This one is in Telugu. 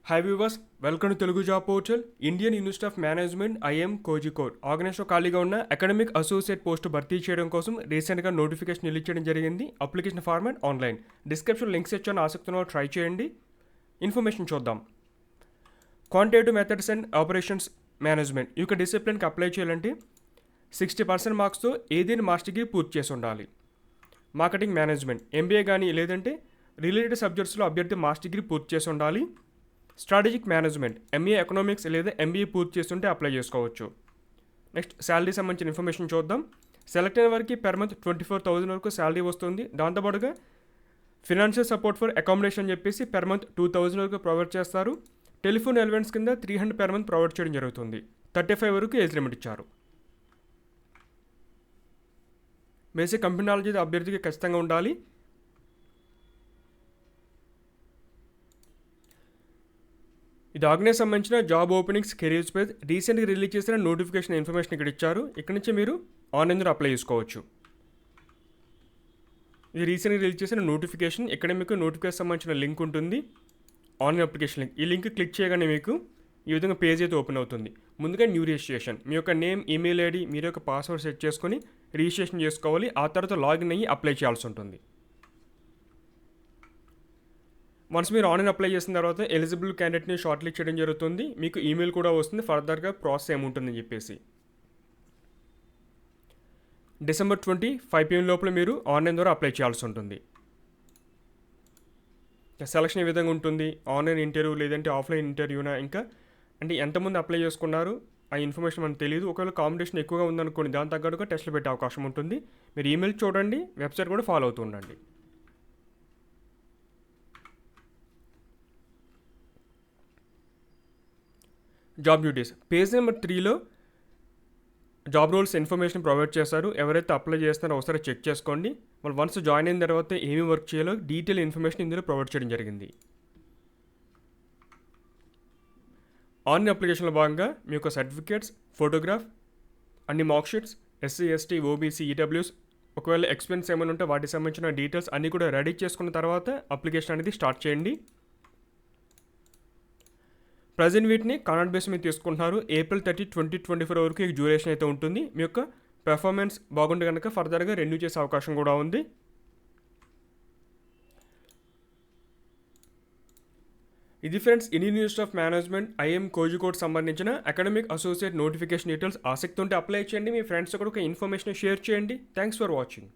Hi viewers, welcome to Telugu job portal. Indian Institute of Management IIM Kozhikode organization ఖాళీగా ఉన్న అకాడమిక్ అసోసియేట్ పోస్టు భర్తీ చేయడం కోసం రీసెంట్గా నోటిఫికేషన్ రిలీజ్ చేయడం జరిగింది. Application format online. Description links ఇచ్చాను, ఆసక్తి ఉన్న ట్రై చేయండి. ఇన్ఫర్మేషన్ చూద్దాం. Quantitative methods and operations management ఈ యొక్క డిసిప్లిన్కి అప్లై చేయాలంటే 60% మార్క్స్తో ఏదైనా మాస్టర్ డిగ్రీ పూర్తి చేసి ఉండాలి. మార్కెటింగ్ మేనేజ్మెంట్ ఎంబీఏ కానీ లేదంటే రిలేటెడ్ సబ్జెక్ట్స్లో అభ్యర్థి మాస్టర్ డిగ్రీ పూర్తి చేసి ఉండాలి. స్ట్రాటజిక్ మేనేజ్మెంట్ ఎంఏ ఎకనామిక్స్ లేదా ఎంబీఏ పూర్తి చేస్తుంటే అప్లై చేసుకోవచ్చు. నెక్స్ట్ శాలరీ సంబంధించిన ఇన్ఫర్మేషన్ చూద్దాం. సెలెక్ట్ అయిన వారికి పెర్ మంత్ 24,000 వరకు శాలరీ వస్తుంది. దాంతోపాటుగా ఫినాన్షియల్ సపోర్ట్ ఫర్ అకామిడేషన్ చెప్పేసి పెర్ మంత్ 2,000 వరకు ప్రొవైడ్ చేస్తారు. టెలిఫోన్ ఎలివెన్స్ కింద 300 పెర్ మంత్ ప్రొవైడ్ చేయడం జరుగుతుంది. 35 వరకు ఏజ్ లిమిట్ ఇచ్చారు. బేసిక్ కంప్యూటర్ నాలెడ్జ్ అభ్యర్థికి ఖచ్చితంగా ఉండాలి. ఇది ఆర్గనైజ్ సంబంధించిన జాబ్ ఓపెనింగ్స్ కెరీర్స్ పేజ్ రీసెంట్గా రిలీజ్ చేసిన నోటిఫికేషన్ ఇన్ఫర్మేషన్ ఇక్కడ ఇచ్చారు. ఇక్కడ నుంచి మీరు ఆన్లైన్లో అప్లై చేసుకోవచ్చు. ఇది రీసెంట్గా రిలీజ్ చేసిన నోటిఫికేషన్. ఇక్కడ మీకు నోటిఫికేషన్ సంబంధించిన లింక్ ఉంటుంది, ఆన్లైన్ అప్లికేషన్ లింక్. ఈ లింక్ క్లిక్ చేయగానే మీకు ఈ విధంగా పేజ్ అయితే ఓపెన్ అవుతుంది. ముందుగా న్యూ రిజిస్ట్రేషన్, మీ యొక్క నేమ్, ఈమెయిల్ ఐడి, మీరు యొక్క పాస్వర్డ్ సెట్ చేసుకొని రిజిస్ట్రేషన్ చేసుకోవాలి. ఆ తర్వాత లాగిన్ అయ్యి అప్లై చేయాల్సి ఉంటుంది. వన్స్ మీరు ఆన్లైన్ అప్లై చేసిన తర్వాత ఎలిజిబుల్ క్యాండిడేట్ని షార్ట్ లిస్ట్ చేయడం జరుగుతుంది. మీకు ఈమెయిల్ కూడా వస్తుంది ఫర్దర్గా ప్రాసెస్ ఏముంటుందని చెప్పేసి. December 20 5 PM లోపల మీరు ఆన్లైన్ ద్వారా అప్లై చేయాల్సి ఉంటుంది. సెలక్షన్ ఏ విధంగా ఉంటుంది, ఆన్లైన్ ఇంటర్వ్యూ లేదంటే ఆఫ్లైన్ ఇంటర్వ్యూనా, ఇంకా అంటే ఎంతమంది అప్లై చేసుకున్నారు ఆ ఇన్ఫర్మేషన్ మనకు తెలియదు. ఒకవేళ కాంపిటీషన్ ఎక్కువగా ఉందనుకోండి, దాని తగ్గట్టుగా టెస్ట్లు పెట్టే అవకాశం ఉంటుంది. మీరు ఈమెయిల్ చూడండి, వెబ్సైట్ కూడా ఫాలో అవుతూ ఉండండి. జాబ్ డ్యూటీస్ పేజ్ నెంబర్ 3లో జాబ్ రోల్స్ ఇన్ఫర్మేషన్ ప్రొవైడ్ చేస్తారు. ఎవరైతే అప్లై చేస్తున్నారో ఒకసారి చెక్ చేసుకోండి. వాళ్ళు వన్స్ జాయిన్ అయిన తర్వాత ఏమి వర్క్ చేయాలో డీటెయిల్ ఇన్ఫర్మేషన్ ఇందులో ప్రొవైడ్ చేయడం జరిగింది. ఆన్లైన్ అప్లికేషన్లో భాగంగా మీ యొక్క సర్టిఫికేట్స్, ఫోటోగ్రాఫ్, అన్ని mark sheets, SC, ST, OBC, EWS, ఒకవేళ ఎక్స్పెన్స్ ఏమైనా ఉంటే వాటికి సంబంధించిన డీటెయిల్స్ అన్నీ కూడా రెడీ చేసుకున్న తర్వాత అప్లికేషన్ అనేది స్టార్ట్ చేయండి. ప్రజెంట్ వీటిని కాంట్రాక్ట్ బేస్ మీద తీసుకుంటున్నారు. April 30, 2024 వరకు ఈ డ్యూరేషన్ అయితే ఉంటుంది. మీ యొక్క పెర్ఫార్మెన్స్ బాగుంటే కనుక ఫర్దర్గా రెన్యూ చేసే అవకాశం కూడా ఉంది. ఇది friends Indian Institute of Management IIM Kozhikode సంబంధించిన అకాడమిక్ అసోసియేట్ నోటిఫికేషన్ డీటెయిల్స్. ఆసక్తి ఉంటే అప్లై చేయండి. మీ ఫ్రెండ్స్ కూడా ఒక ఇన్ఫర్మేషన్ షేర్ చేయండి. Thanks for watching.